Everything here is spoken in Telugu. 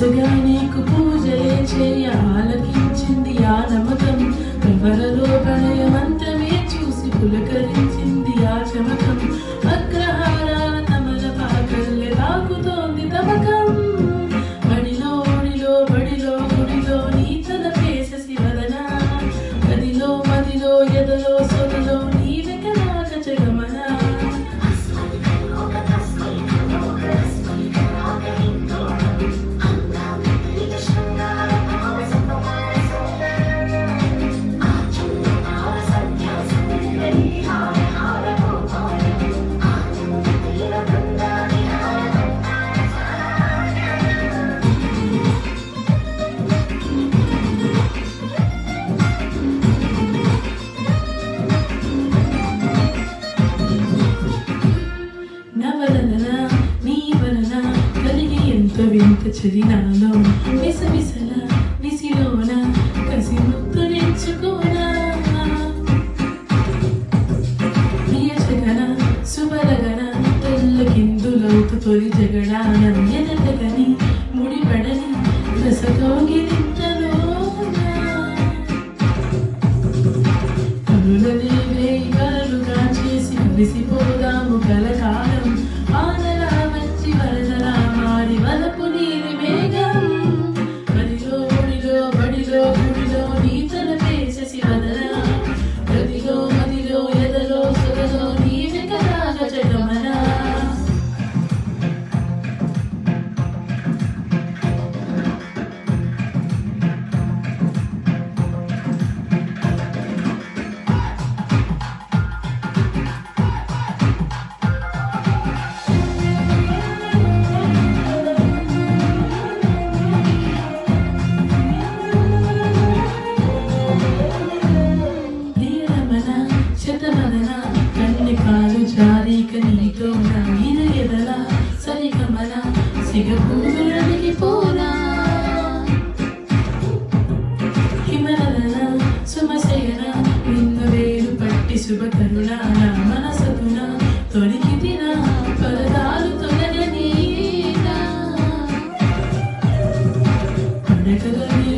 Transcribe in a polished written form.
వరుసగా నీకు పూజలే చేయ ఆలకించింది ఆ నమ్మకం. ఎవరలో ప్రణయ మంత్రమే చూసి పులకరించింది ఆ చమకం. అగ్రహారాల తమల పాకల్లె తాకుతోంది తమకం. బడిలో ఒడిలో బడిలో గుడిలో నీ తలపే శశివదన. గదిలో మదిలో ఎదలో సొదలో నీ వెకరాక జగమన. వింత చదినాలో విసవిసల విసిలోన కసి ముత్తు నెచ్చుకోనా. ప్రియ జగన శుభలగన తెల్ల కిందులవుతు తొలి జగడాన ఎనటగని ముడిపడని రసతోగిలింతలోన. కనులనే వేయి కలలుగా చేసి కలిసిపోదాము కలకాలం. ఆనలా వచ్చి వరదలా మారి వలపు నీరి మేఘం. బడిలో ఒడిలో బడిలో గుడిలో నీ తలపే శశివదన. గదిలో మదిలో ఎదలో సొదలో నీ వెకరాగ జగమన. కన్నికాలు జారీక నీతో నా మీద ఎదల సరిగమల సిగపూరడిగిపోనా. హిమలన సుమశయన నిన్న వేలు పట్టి శుభకరుణ నా మనసతున తొలికి తిన పరదాలు తొలగనీనా. పడకలని